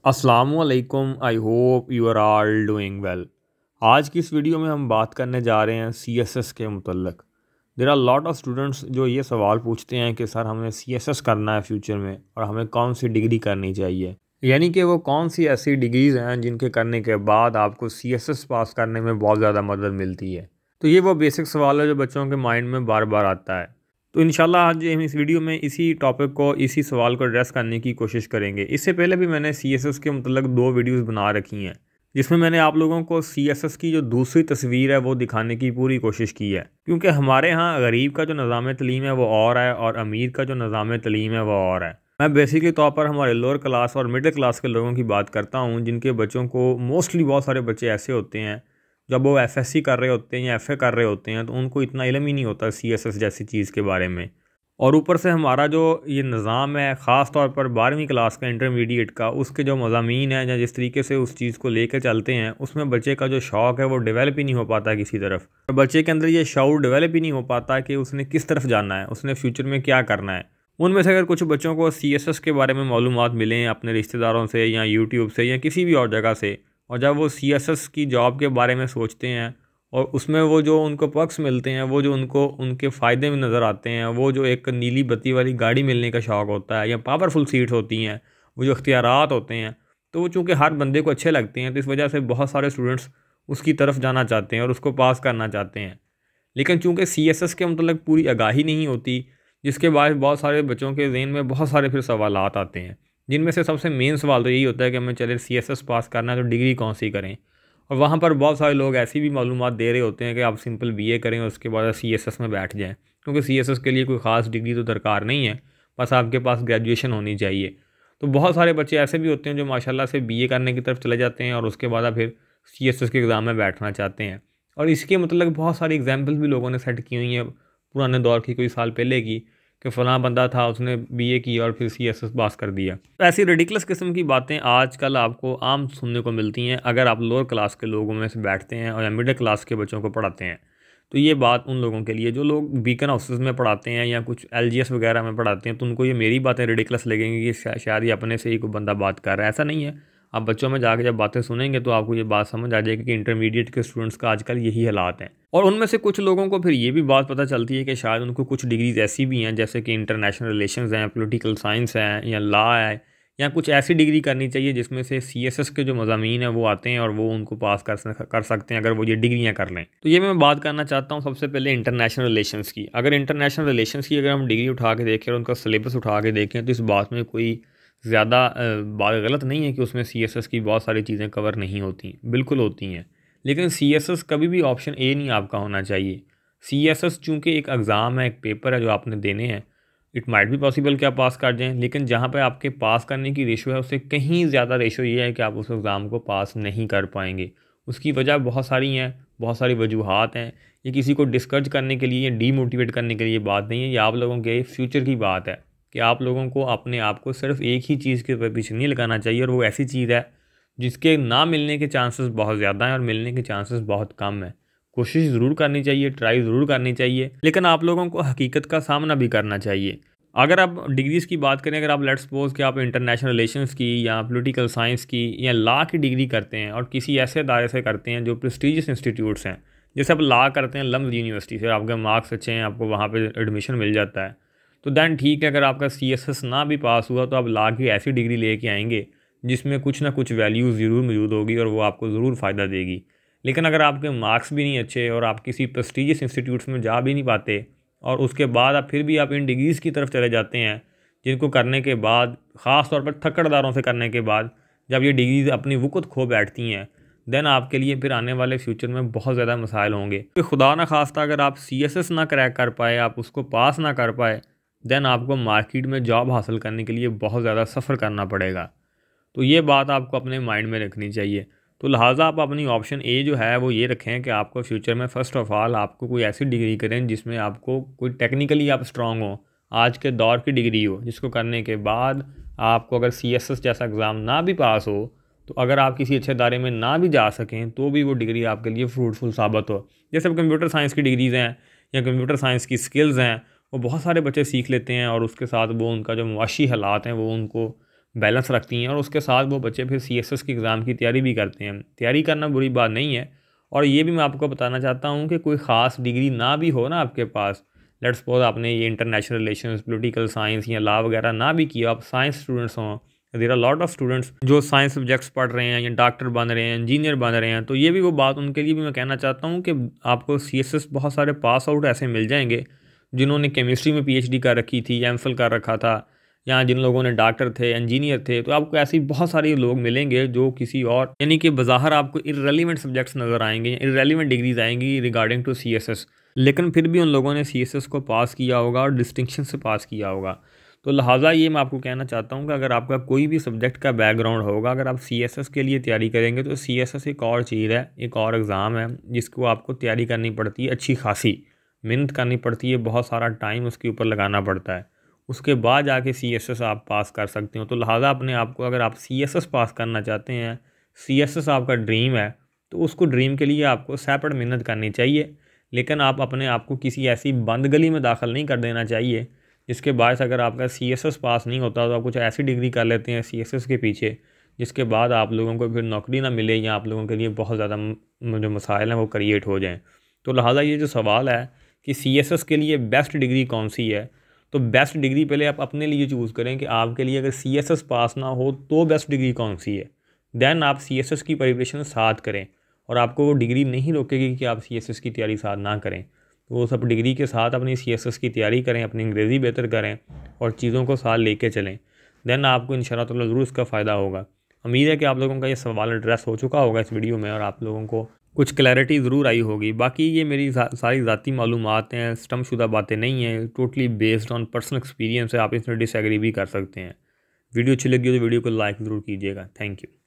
अस्सलामुअलैकुम। I hope you are all doing well. आज की इस वीडियो में हम बात करने जा रहे हैं CSS के मुतल्लक। There are lot of students जो ये सवाल पूछते हैं कि सर हमें CSS करना है फ्यूचर में और हमें कौन सी डिग्री करनी चाहिए, यानी कि वो कौन सी ऐसी डिग्रीज़ हैं जिनके करने के बाद आपको CSS पास करने में बहुत ज़्यादा मदद मिलती है। तो ये वो बेसिक सवाल है जो बच्चों के माइंड में बार बार आता है। तो इंशाल्लाह आज हम इस वीडियो में इसी टॉपिक को, इसी सवाल को एड्रेस करने की कोशिश करेंगे। इससे पहले भी मैंने CSS के मतलब 2 वीडियोस बना रखी हैं जिसमें मैंने आप लोगों को CSS की जो दूसरी तस्वीर है वो दिखाने की पूरी कोशिश की है, क्योंकि हमारे यहाँ गरीब का जो निज़ाम तलीम है वो और है और अमीर का जो निज़ाम तलीम है वो और है। मैं बेसिकली तौर पर हमारे लोअर क्लास और मिडिल क्लास के लोगों की बात करता हूँ, जिनके बच्चों को मोस्टली बहुत सारे बच्चे ऐसे होते हैं जब वो FSC कर रहे होते हैं या FA कर रहे होते हैं तो उनको इतना इल्म ही नहीं होता CSS जैसी चीज़ के बारे में। और ऊपर से हमारा जो ये निज़ाम है, ख़ास तौर पर 12वीं क्लास का इंटरमीडिएट का, उसके जो मज़ामीन हैं या जिस तरीके से उस चीज़ को लेकर चलते हैं उसमें बच्चे का जो शौक़ है वो डेवलप ही नहीं हो पाता किसी तरफ। और बच्चे के अंदर ये शऊर डेवलप ही नहीं हो पाता कि उसने किस तरफ जाना है, उसने फ्यूचर में क्या करना है। उनमें से अगर कुछ बच्चों को CSS के बारे में मालूमात मिलें अपने रिश्तेदारों से या यूट्यूब से या किसी भी और जगह से, और जब वो CSS की जॉब के बारे में सोचते हैं और उसमें वो जो उनको पर्क्स मिलते हैं, वो जो उनको उनके फ़ायदे में नज़र आते हैं, वो जो एक नीली बत्ती वाली गाड़ी मिलने का शौक़ होता है या पावरफुल सीट्स होती हैं, वो जो इख्तियारात होते हैं, तो वो चूँकि हर बंदे को अच्छे लगते हैं तो इस वजह से बहुत सारे स्टूडेंट्स उसकी तरफ जाना चाहते हैं और उसको पास करना चाहते हैं। लेकिन चूँकि CSS के मतलब पूरी आगाही नहीं होती, जिसके बाद बहुत सारे बच्चों के ज़हन में बहुत सारे फिर सवालात आते हैं, जिनमें से सबसे मेन सवाल तो यही होता है कि हमें चले CSS पास करना है तो डिग्री कौन सी करें। और वहाँ पर बहुत सारे लोग ऐसी भी मालूमात दे रहे होते हैं कि आप सिंपल BA करें और उसके बाद CSS में बैठ जाएँ, क्योंकि CSS के लिए कोई ख़ास डिग्री तो दरकार नहीं है, बस आपके पास ग्रेजुएशन होनी चाहिए। तो बहुत सारे बच्चे ऐसे भी होते हैं जो माशाल्लाह से BA करने की तरफ चले जाते हैं और उसके बाद फिर CSS के एग्ज़ाम में बैठना चाहते हैं। और इसके मतलब बहुत सारी एग्जाम्पल भी लोगों ने सेट की हुई हैं पुराने दौर की, कोई साल पहले की, कि फ़लाँ बंदा था उसने BA की और फिर CSS पास कर दिया। तो ऐसी रेडिकुलस किस्म की बातें आजकल आपको आम सुनने को मिलती हैं अगर आप लोअर क्लास के लोगों में से बैठते हैं और या मिडिल क्लास के बच्चों को पढ़ाते हैं। तो ये बात उन लोगों के लिए जो लोग बीकन हाउसेस में पढ़ाते हैं या कुछ LGS वगैरह में पढ़ाते हैं, तो उनको ये मेरी बातें रेडिकुलस लगेंगी कि शायद ये अपने से ही कोई बंदा बात कर रहा है। ऐसा नहीं है। आप बच्चों में जाके जब बातें सुनेंगे तो आपको ये बात समझ आ जाएगी कि इंटरमीडिएट के स्टूडेंट्स का आजकल यही हालात हैं। और उनमें से कुछ लोगों को फिर ये भी बात पता चलती है कि शायद उनको कुछ डिग्रीज़ ऐसी भी हैं जैसे कि इंटरनेशनल रिलेशंस हैं, पॉलिटिकल साइंस है या लॉ है, या कुछ ऐसी डिग्री करनी चाहिए जिसमें से CSS के जो मज़ामीन हैं वो आते हैं और वो उनको पास कर सकते हैं अगर वो ये डिग्रियाँ कर लें। तो ये मैं बात करना चाहता हूँ सबसे पहले इंटरनेशनल रिलेशंस की। अगर इंटरनेशनल रिलेशंस की अगर हम डिग्री उठा के देखें और उनका सिलेबस उठा के देखें तो इस बात में कोई ज़्यादा बात गलत नहीं है कि उसमें CSS की बहुत सारी चीज़ें कवर नहीं होती, बिल्कुल होती हैं। लेकिन CSS कभी भी ऑप्शन A नहीं आपका होना चाहिए। CSS चूँकि एक एग्ज़ाम है, एक पेपर है जो आपने देने हैं, इट माइट भी पॉसिबल कि आप पास कर जाएँ, लेकिन जहाँ पे आपके पास करने की रेशो है उससे कहीं ज़्यादा रेशो ये है कि आप उस एग्ज़ाम को पास नहीं कर पाएंगे। उसकी वजह बहुत सारी हैं, बहुत सारी वजूहात हैं। ये किसी को डिस्करेज करने के लिए या डीमोटिवेट करने के लिए बात नहीं है, ये आप लोगों के फ्यूचर की बात है कि आप लोगों को अपने आप को सिर्फ एक ही चीज़ के पीछे नहीं लगाना चाहिए, और वो ऐसी चीज़ है जिसके ना मिलने के चांसेस बहुत ज़्यादा हैं और मिलने के चांसेस बहुत कम हैं। कोशिश ज़रूर करनी चाहिए, ट्राई ज़रूर करनी चाहिए, लेकिन आप लोगों को हकीकत का सामना भी करना चाहिए। अगर आप डिग्रीज़ की बात करें, अगर आप लेट्स सपोज कि आप इंटरनेशनल रिलेशंस की या पॉलिटिकल साइंस की या लॉ की डिग्री करते हैं और किसी ऐसे दायरे से करते हैं जो प्रेस्टीजियस इंस्टीट्यूट्स हैं, जैसे आप लॉ करते हैं लम्स यूनिवर्सिटी से, आपके मार्क्स अच्छे हैं, आपको वहाँ पर एडमिशन मिल जाता है, तो दैन ठीक है। अगर आपका CSS ना भी पास हुआ तो आप लॉ की ऐसी डिग्री लेके आएंगे जिसमें कुछ ना कुछ वैल्यूज़ ज़रूर मौजूद होगी और वो आपको ज़रूर फ़ायदा देगी। लेकिन अगर आपके मार्क्स भी नहीं अच्छे और आप किसी प्रेस्टीजियस इंस्टीट्यूट्स में जा भी नहीं पाते और उसके बाद आप फिर भी आप इन डिग्रीज़ की तरफ चले जाते हैं, जिनको करने के बाद, ख़ास तौर पर थक्कड़दारों से करने के बाद, जब ये डिग्रीज़ अपनी वक़्त खो बैठती हैं, दैन आपके लिए फिर आने वाले फ्यूचर में बहुत ज़्यादा मसाइल होंगे। तो खुदा ना खास्ता अगर आप CSS ना क्रैक कर पाए, आप उसको पास ना कर पाए, दैन आपको मार्केट में जॉब हासिल करने के लिए बहुत ज़्यादा सफ़र करना पड़ेगा। तो ये बात आपको अपने माइंड में रखनी चाहिए। तो लिहाजा आप अपनी ऑप्शन A जो है वो ये रखें कि आपको फ्यूचर में फ़र्स्ट ऑफ़ ऑल आपको कोई ऐसी डिग्री करें जिसमें आपको कोई टेक्निकली आप स्ट्रॉन्ग हो, आज के दौर की डिग्री हो, जिसको करने के बाद आपको अगर CSS जैसा एग्ज़ाम ना भी पास हो, तो अगर आप किसी अच्छे दायरे में ना भी जा सकें तो भी वो डिग्री आपके लिए फ्रूटफुल साबित हो। जैसे अब कंप्यूटर साइंस की डिग्रीज़ हैं या कंप्यूटर साइंस की स्किल्स हैं, वो बहुत सारे बच्चे सीख लेते हैं और उसके साथ वो उनका जो मुआशी हालात हैं वो उनको बैलेंस रखती हैं और उसके साथ वो बच्चे फिर CSS के एग्ज़ाम की तैयारी भी करते हैं। तैयारी करना बुरी बात नहीं है। और ये भी मैं आपको बताना चाहता हूँ कि कोई ख़ास डिग्री ना भी हो ना आपके पास, लेट्स सपोज आपने ये इंटरनेशनल रिलेशंस, पॉलिटिकल साइंस या लॉ वगैरह ना भी किया, आप साइंस स्टूडेंट्स हों, there are lot of students जो साइंस सब्जेक्ट्स पढ़ रहे हैं या डॉक्टर बन रहे हैं, इंजीनियर बन रहे हैं, तो ये भी वो बात उनके लिए भी मैं कहना चाहता हूँ कि आपको CSS बहुत सारे पास आउट ऐसे मिल जाएंगे जिन्होंने केमिस्ट्री में PhD कर रखी थी या MPhil कर रखा था, या जिन लोगों ने डॉक्टर थे, इंजीनियर थे, तो आपको ऐसे बहुत सारे लोग मिलेंगे जो किसी और यानी कि बज़ाहिर आपको इर्रेलेवेंट सब्जेक्ट्स नज़र आएंगे, इर्रेलेवेंट डिग्रीज आएंगी रिगार्डिंग टू CSS, लेकिन फिर भी उन लोगों ने CSS को पास किया होगा और डिस्टिंक्शन से पास किया होगा। तो लिहाजा ये मैं आपको कहना चाहता हूँ कि अगर आपका कोई भी सब्जेक्ट का बैकग्राउंड होगा, अगर आप CSS के लिए तैयारी करेंगे तो CSS एक और चीज़ है, एक और एग्ज़ाम है जिसको आपको तैयारी करनी पड़ती है, अच्छी खासी मेहनत करनी पड़ती है, बहुत सारा टाइम उसके ऊपर लगाना पड़ता है, उसके बाद जाके CSS आप पास कर सकते हो। तो लिहाजा अपने आप को, अगर आप CSS पास करना चाहते हैं, CSS आपका ड्रीम है, तो उसको ड्रीम के लिए आपको सेपरेट मेहनत करनी चाहिए, लेकिन आप अपने आप को किसी ऐसी बंद गली में दाखिल नहीं कर देना चाहिए जिसके बाद अगर आपका CSS पास नहीं होता तो आप कुछ ऐसी डिग्री कर लेते हैं CSS के पीछे जिसके बाद आप लोगों को फिर नौकरी ना मिले या आप लोगों के लिए बहुत ज़्यादा जो मसाइल हैं वो क्रिएट हो जाएँ। तो लिहाजा ये जो सवाल है कि CSS के लिए बेस्ट डिग्री कौन सी है, तो बेस्ट डिग्री पहले आप अपने लिए चूज़ करें कि आपके लिए अगर CSS पास ना हो तो बेस्ट डिग्री कौन सी है, देन आप CSS की प्रिपरेशन साथ करें और आपको वो डिग्री नहीं रोकेगी कि आप CSS की तैयारी साथ ना करें। तो वो सब डिग्री के साथ अपनी CSS की तैयारी करें, अपनी अंग्रेज़ी बेहतर करें और चीज़ों को साथ लेके चलें, देन आपको इंशाअल्लाह ताला ज़रूर इसका फ़ायदा होगा। उम्मीद है कि आप लोगों का ये सवाल एड्रेस हो चुका होगा इस वीडियो में और आप लोगों को कुछ क्लैरिटी ज़रूर आई होगी। बाकी ये मेरी सारी ज़ाती मालूमात हैं, स्टम्पशुदा बातें नहीं हैं, totally based on personal experience है, आप इसमें डिसएग्री भी कर सकते हैं। वीडियो अच्छी लगी हो तो वीडियो को लाइक ज़रूर कीजिएगा। Thank you.